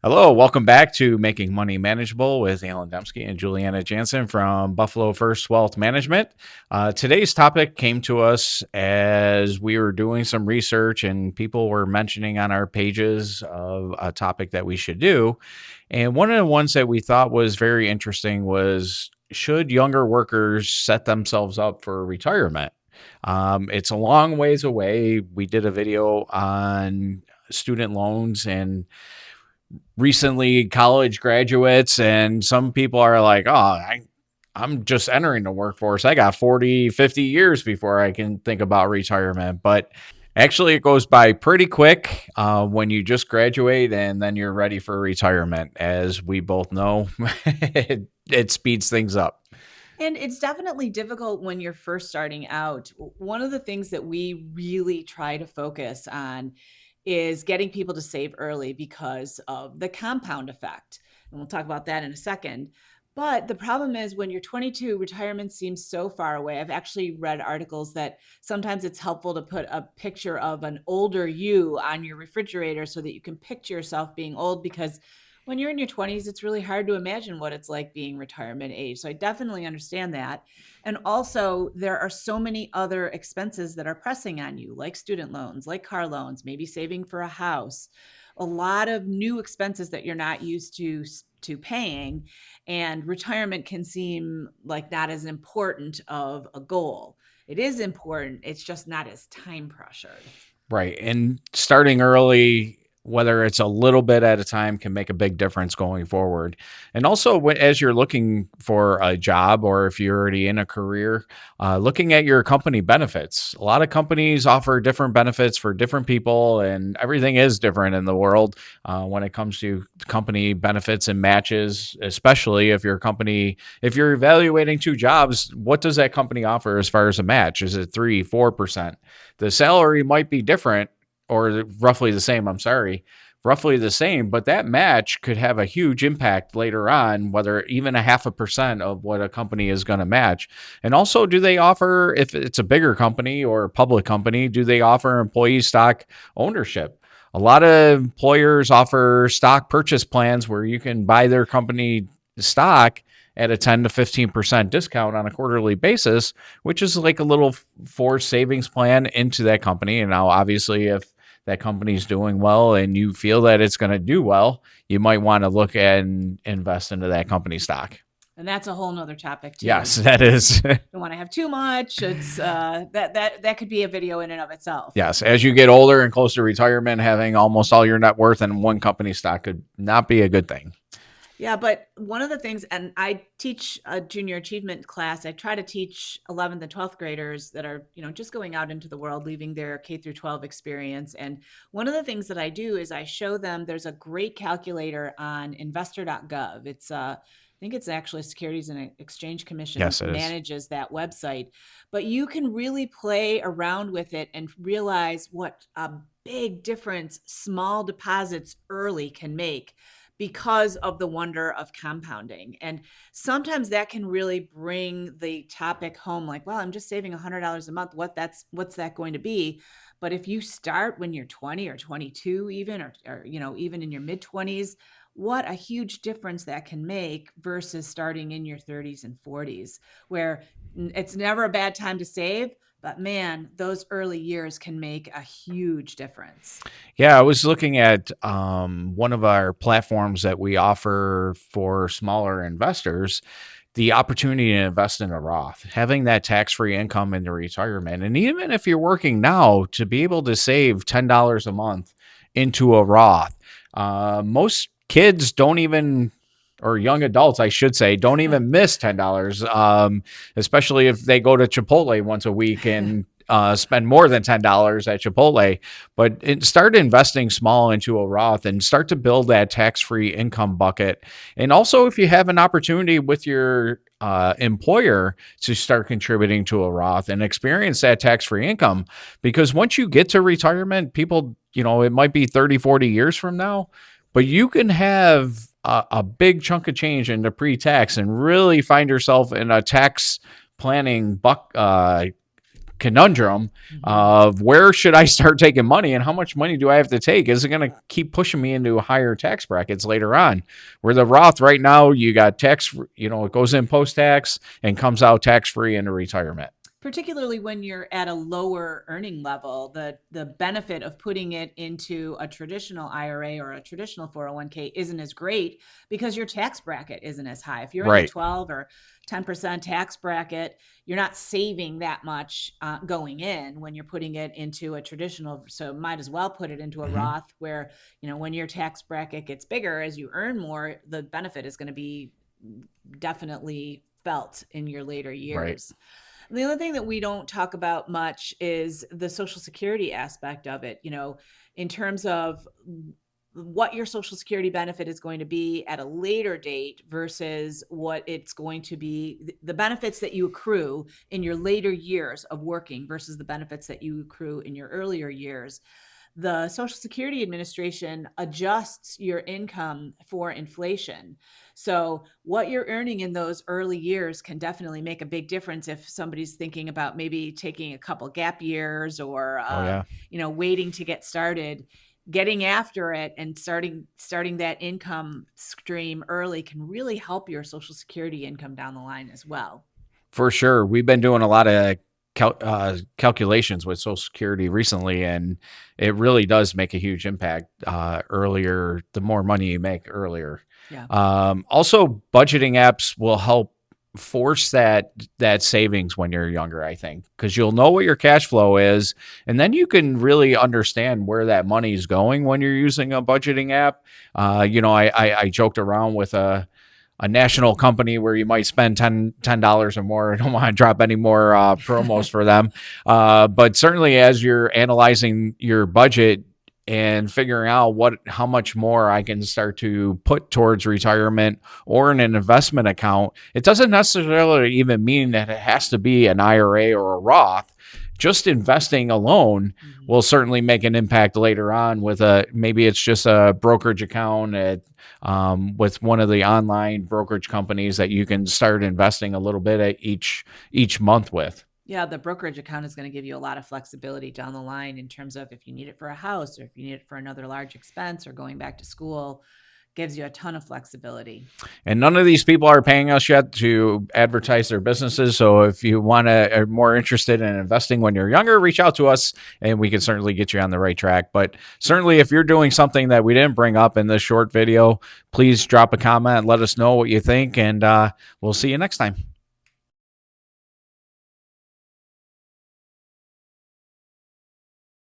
Hello, welcome back to Making Money Manageable with Alan Dembski and Juliana Janson from Buffalo First Wealth Management. Today's topic came to us as we were doing some research and people were mentioning on our pages of a topic that we should do. And one of the ones that we thought was very interesting was, should younger workers set themselves up for retirement? It's a long ways away. We did a video on student loans and recently college graduates, and some people are like, I'm just entering the workforce. I got 40, 50 years before I can think about retirement. But actually, it goes by pretty quick when you just graduate and then you're ready for retirement. As we both know, it speeds things up. And it's definitely difficult when you're first starting out. One of the things that we really try to focus on is getting people to save early because of the compound effect. And we'll talk about that in a second. But the problem is when you're 22, retirement seems so far away. I've actually read articles that sometimes it's helpful to put a picture of an older you on your refrigerator so that you can picture yourself being old, because when you're in your 20s, it's really hard to imagine what it's like being retirement age. So I definitely understand that. And also, there are so many other expenses that are pressing on you, like student loans, like car loans, maybe saving for a house, a lot of new expenses that you're not used to paying. And retirement can seem like not as important of a goal. It is important, it's just not as time pressured. Right. And starting early, whether it's a little bit at a time, can make a big difference going forward. And also, as you're looking for a job or if you're already in a career, looking at your company benefits. A lot of companies offer different benefits for different people, and everything is different in the world when it comes to company benefits and matches, especially if if you're evaluating two jobs, what does that company offer as far as a match? Is it 3, 4%? The salary might be different or roughly the same. I'm sorry, roughly the same, but that match could have a huge impact later on, whether even a 0.5% of what a company is going to match. And also, do they offer, if it's a bigger company or a public company, do they offer employee stock ownership? A lot of employers offer stock purchase plans where you can buy their company stock at a 10 to 15% discount on a quarterly basis, which is like a little forced savings plan into that company. And now, obviously, if that company's doing well and you feel that it's going to do well, you might want to look at and invest into that company stock. And that's a whole nother topic too. Yes, that is. Don't want to have too much. It's that could be a video in and of itself. Yes, as you get older and close to retirement, having almost all your net worth in one company stock could not be a good thing. Yeah, but one of the things, and I teach a junior achievement class, I try to teach 11th and 12th graders that are, just going out into the world, leaving their K through 12 experience. And one of the things that I do is I show them there's a great calculator on investor.gov. I think it's actually Securities and Exchange Commission Yes, it is. manages that website, but you can really play around with it and realize what a big difference small deposits early can make because of the wonder of compounding. And sometimes that can really bring the topic home, like, well, I'm just saving $100 a month. What's that going to be? But if you start when you're 20 or 22, even, or even in your mid 20s, what a huge difference that can make versus starting in your 30s and 40s, where it's never a bad time to save. But man, those early years can make a huge difference. Yeah, I was looking at one of our platforms that we offer for smaller investors, the opportunity to invest in a Roth, having that tax free income into retirement. And even if you're working now, to be able to save $10 a month into a Roth, most kids don't even, or young adults, I should say, don't even miss $10, especially if they go to Chipotle once a week and spend more than $10 at Chipotle. But start investing small into a Roth and start to build that tax-free income bucket. And also, if you have an opportunity with your employer to start contributing to a Roth and experience that tax-free income, because once you get to retirement, people, it might be 30, 40 years from now, but you can have a big chunk of change into pre-tax and really find yourself in a tax planning conundrum Mhm. of where should I start taking money and how much money do I have to take? Is it going to keep pushing me into higher tax brackets later on? Where the Roth right now, you got tax, it goes in post tax and comes out tax free into retirement. Particularly when you're at a lower earning level, the benefit of putting it into a traditional IRA or a traditional 401k isn't as great because your tax bracket isn't as high. If you're in the Right. 12 or 10% tax bracket, you're not saving that much going in when you're putting it into a traditional. So might as well put it into a Mm-hmm. Roth where, when your tax bracket gets bigger, as you earn more, the benefit is going to be definitely felt in your later Right. years. The other thing that we don't talk about much is the Social Security aspect of it, in terms of what your Social Security benefit is going to be at a later date versus what it's going to be, the benefits that you accrue in your later years of working versus the benefits that you accrue in your earlier years. The Social Security Administration adjusts your income for inflation. So, what you're earning in those early years can definitely make a big difference if somebody's thinking about maybe taking a couple gap years or, Oh, yeah. waiting to get started. Getting after it and starting that income stream early can really help your Social Security income down the line as well. For sure. We've been doing a lot of calculations with Social Security recently, and it really does make a huge impact earlier, the more money you make earlier. Yeah. Also, budgeting apps will help force that savings when you're younger, I think, because you'll know what your cash flow is, and then you can really understand where that money is going when you're using a budgeting app. I joked around with a national company where you might spend $10 or more. I don't want to drop any more promos for them. But certainly as you're analyzing your budget and figuring out how much more I can start to put towards retirement or in an investment account, it doesn't necessarily even mean that it has to be an IRA or a Roth. Just investing alone Mhm. will certainly make an impact later on with maybe it's just a brokerage account with one of the online brokerage companies that you can start investing a little bit at each month with. Yeah, the brokerage account is going to give you a lot of flexibility down the line in terms of if you need it for a house or if you need it for another large expense or going back to school, gives you a ton of flexibility. And none of these people are paying us yet to advertise their businesses. So if you are more interested in investing when you're younger, reach out to us and we can certainly get you on the right track. But certainly, if you're doing something that we didn't bring up in this short video, please drop a comment, let us know what you think, and we'll see you next time.